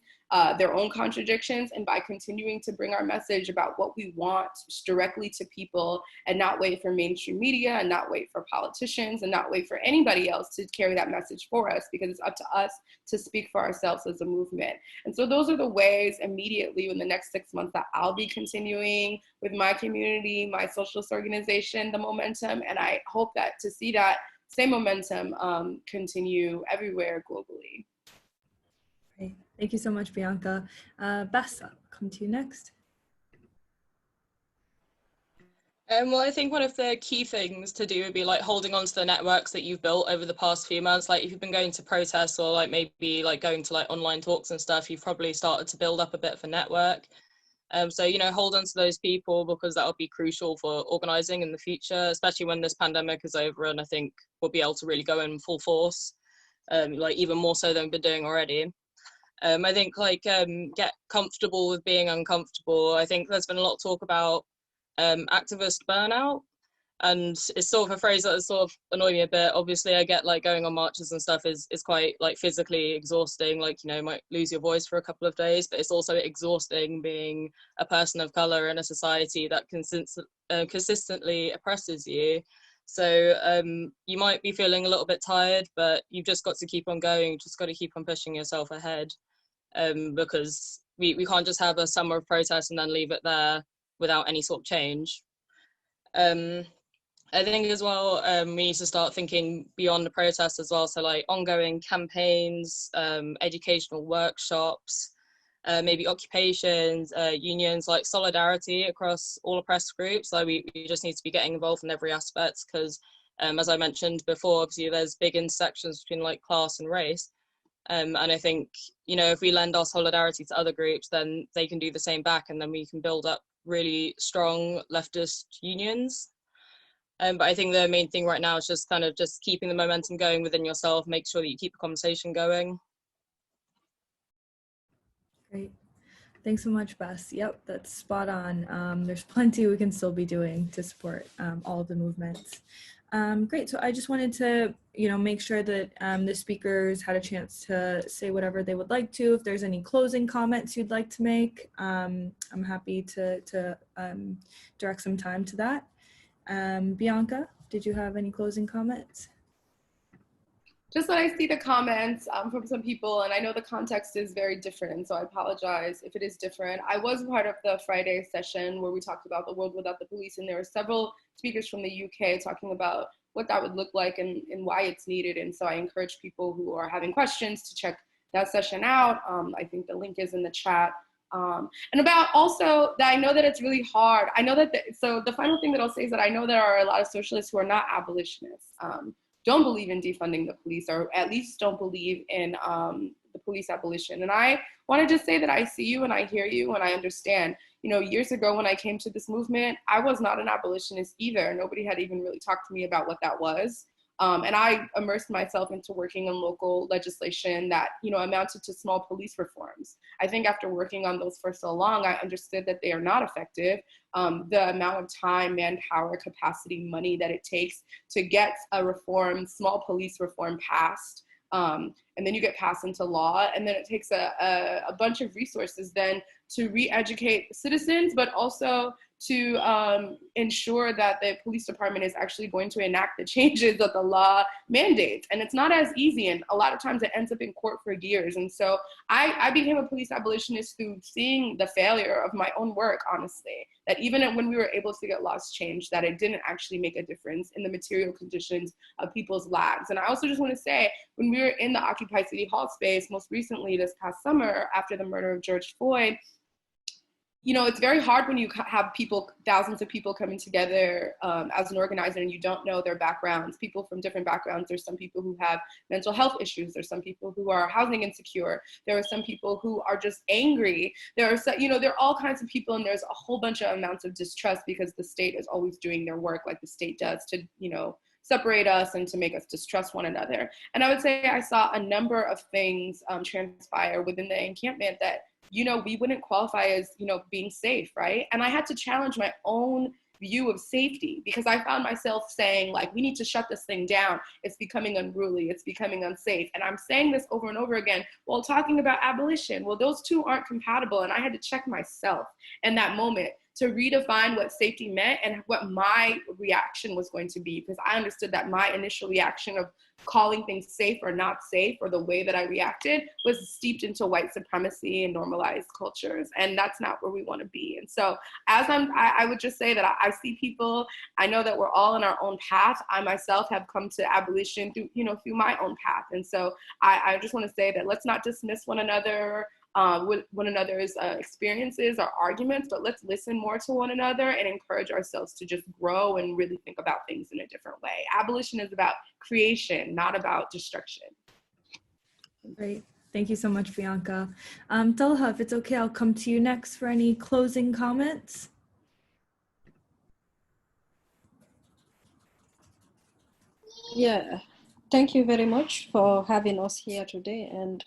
their own contradictions, and by continuing to bring our message about what we want directly to people and not wait for mainstream media and not wait for politicians and not wait for anybody else to carry that message for us, because it's up to us to speak for ourselves as a movement. And so those are the ways immediately in the next 6 months that I'll be continuing with my community, my socialist organization, the momentum. And I hope that to see that same momentum continue everywhere globally. Great. Thank you so much, Bianca. Bess, I'll come to you next. Well, I think one of the key things to do would be like holding on to the networks that you've built over the past few months. Like if you've been going to protests or like maybe like going to like online talks and stuff, you've probably started to build up a bit of a network. So, you know, hold on to those people because that'll be crucial for organizing in the future, especially when this pandemic is over, and I think we'll be able to really go in full force, like even more so than we've been doing already. I think like get comfortable with being uncomfortable. I think there's been a lot of talk about activist burnout, and it's sort of a phrase that has sort of annoyed me a bit. Obviously I get like going on marches and stuff is quite like physically exhausting, like, you know, you might lose your voice for a couple of days, but it's also exhausting being a person of color in a society that consistently oppresses you. So you might be feeling a little bit tired, but you've just got to keep on going. You've just got to keep on pushing yourself ahead, because we can't just have a summer of protests and then leave it there without any sort of change. I think as well, we need to start thinking beyond the protests as well. So like ongoing campaigns, educational workshops, maybe occupations, unions, like solidarity across all oppressed groups. Like we just need to be getting involved in every aspect because, as I mentioned before, obviously there's big intersections between like class and race. And I think, you know, if we lend our solidarity to other groups, then they can do the same back, and then we can build up really strong leftist unions. But I think the main thing right now is just kind of just keeping the momentum going within yourself, make sure that you keep the conversation going. Great. Thanks so much, Bess. Yep, that's spot on. There's plenty we can still be doing to support all of the movements. Great. So I just wanted to, you know, make sure that the speakers had a chance to say whatever they would like to. If there's any closing comments you'd like to make, I'm happy to direct some time to that. Bianca, did you have any closing comments? Just that I see the comments from some people, and I know the context is very different, so I apologize if it is different. I was part of the Friday session where we talked about the world without the police, and there were several speakers from the UK talking about what that would look like and why it's needed. And so I encourage people who are having questions to check that session out. I think the link is in the chat. And about also that I know that it's really hard. I know that, so the final thing that I'll say is that I know there are a lot of socialists who are not abolitionists. Don't believe in defunding the police, or at least don't believe in the police abolition. And I want to just say that I see you and I hear you and I understand. You know, years ago when I came to this movement, I was not an abolitionist either. Nobody had even really talked to me about what that was. And I immersed myself into working in local legislation that, you know, amounted to small police reforms. I think after working on those for so long, I understood that they are not effective. The amount of time, manpower, capacity, money that it takes to get a reform, small police reform passed, and then you get passed into law, and then it takes a bunch of resources then to re-educate citizens, but also to ensure that the police department is actually going to enact the changes that the law mandates. And it's not as easy, and a lot of times it ends up in court for years. And so I became a police abolitionist through seeing the failure of my own work, honestly, that even when we were able to get laws changed, that it didn't actually make a difference in the material conditions of people's lives. And I also just want to say, when we were in the Occupy City Hall space, most recently this past summer after the murder of George Floyd, you know, it's very hard when you have people, thousands of people coming together as an organizer and you don't know their backgrounds, people from different backgrounds. There's some people who have mental health issues. There's some people who are housing insecure. There are some people who are just angry. There are some, you know, there are all kinds of people, and there's a whole bunch of amounts of distrust because the state is always doing their work like the state does to, you know, separate us and to make us distrust one another. And I would say I saw a number of things transpire within the encampment that, you know, we wouldn't qualify as, you know, being safe, right? And I had to challenge my own view of safety because I found myself saying, like, we need to shut this thing down. It's becoming unruly. It's becoming unsafe. And I'm saying this over and over again while talking about abolition. Well, those two aren't compatible. And I had to check myself in that moment to redefine what safety meant and what my reaction was going to be, because I understood that my initial reaction of calling things safe or not safe, or the way that I reacted, was steeped into white supremacy and normalized cultures, and that's not where we want to be. And so as I would just say that I see people, I know that we're all in our own path. I myself have come to abolition through, you know, through my own path. And so I just want to say that let's not dismiss one another. with one another's experiences or arguments, but let's listen more to one another and encourage ourselves to just grow and really think about things in a different way. Abolition is about creation, not about destruction. Great. Thank you so much, Bianca. Talha, if it's okay, I'll come to you next for any closing comments. Yeah, thank you very much for having us here today. And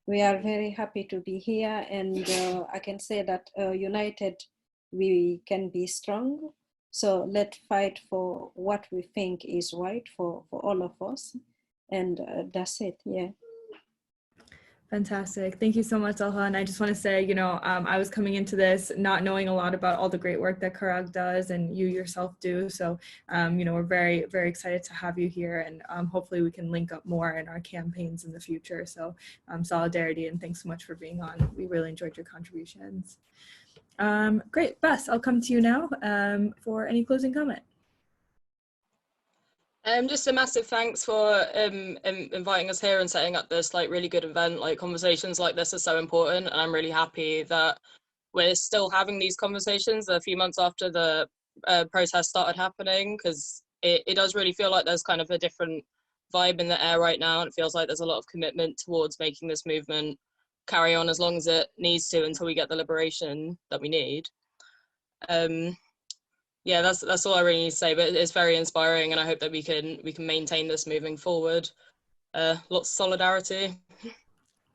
we are very happy to be here. And I can say that united, we can be strong. So let's fight for what we think is right for all of us. And that's it, yeah. Fantastic. Thank you so much, Talha. And I just want to say, I was coming into this not knowing a lot about all the great work that Karag does and you yourself do. So, we're very, very excited to have you here, and hopefully we can link up more in our campaigns in the future. So solidarity, and thanks so much for being on. We really enjoyed your contributions. Great. Bess, I'll come to you now for any closing comment. Just a massive thanks for inviting us here and setting up this really good event. Conversations like this are so important, and I'm really happy that we're still having these conversations a few months after the protest started happening, because it does really feel like there's kind of a different vibe in the air right now, and it feels like there's a lot of commitment towards making this movement carry on as long as it needs to until we get the liberation that we need. Yeah, that's all I really need to say, but it's very inspiring, and I hope that we can maintain this moving forward. Lots of solidarity.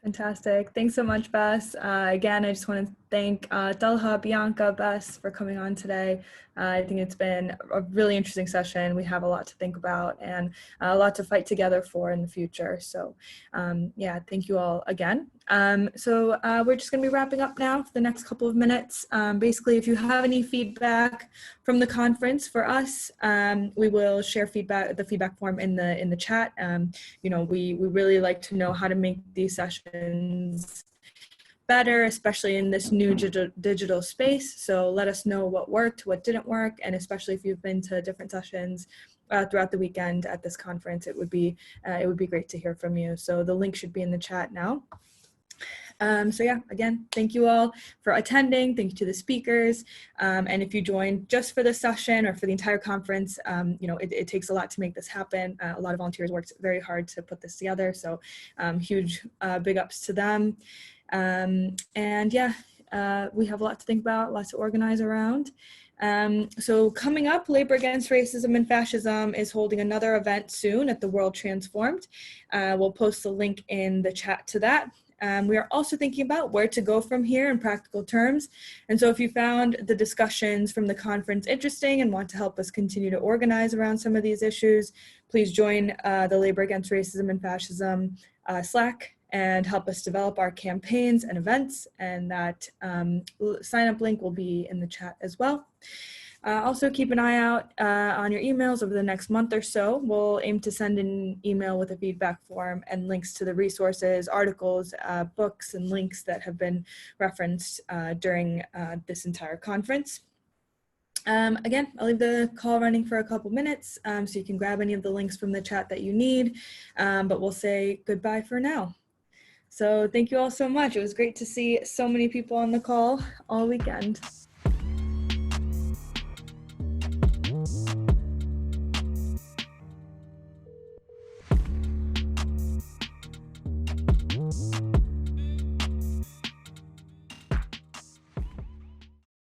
Fantastic. Thanks so much, Bess. Again, I just want to thank Talha, Bianca, Bess for coming on today. I think it's been a really interesting session. We have a lot to think about and a lot to fight together for in the future. So yeah, thank you all again. So we're just going to be wrapping up now for the next couple of minutes. Basically, if you have any feedback from the conference for us, we will share the feedback form in the chat. We really like to know how to make these sessions better, especially in this new digital space. So let us know what worked, what didn't work, and especially if you've been to different sessions throughout the weekend at this conference, it would be great to hear from you. So the link should be in the chat now. So yeah, again, thank you all for attending. Thank you to the speakers. And if you joined just for this session or for the entire conference, it takes a lot to make this happen. A lot of volunteers worked very hard to put this together. So huge big ups to them. And yeah, we have a lot to think about, lots to organize around. So coming up, Labor Against Racism and Fascism is holding another event soon at the World Transformed. We'll post the link in the chat to that. We are also thinking about where to go from here in practical terms. And so if you found the discussions from the conference interesting and want to help us continue to organize around some of these issues, please join the Labor Against Racism and Fascism Slack and help us develop our campaigns and events. And that sign up link will be in the chat as well. Also keep an eye out on your emails over the next month or so. We'll aim to send an email with a feedback form and links to the resources, articles, books, and links that have been referenced during this entire conference. Again, I'll leave the call running for a couple minutes so you can grab any of the links from the chat that you need, but we'll say goodbye for now. So thank you all so much. It was great to see so many people on the call all weekend.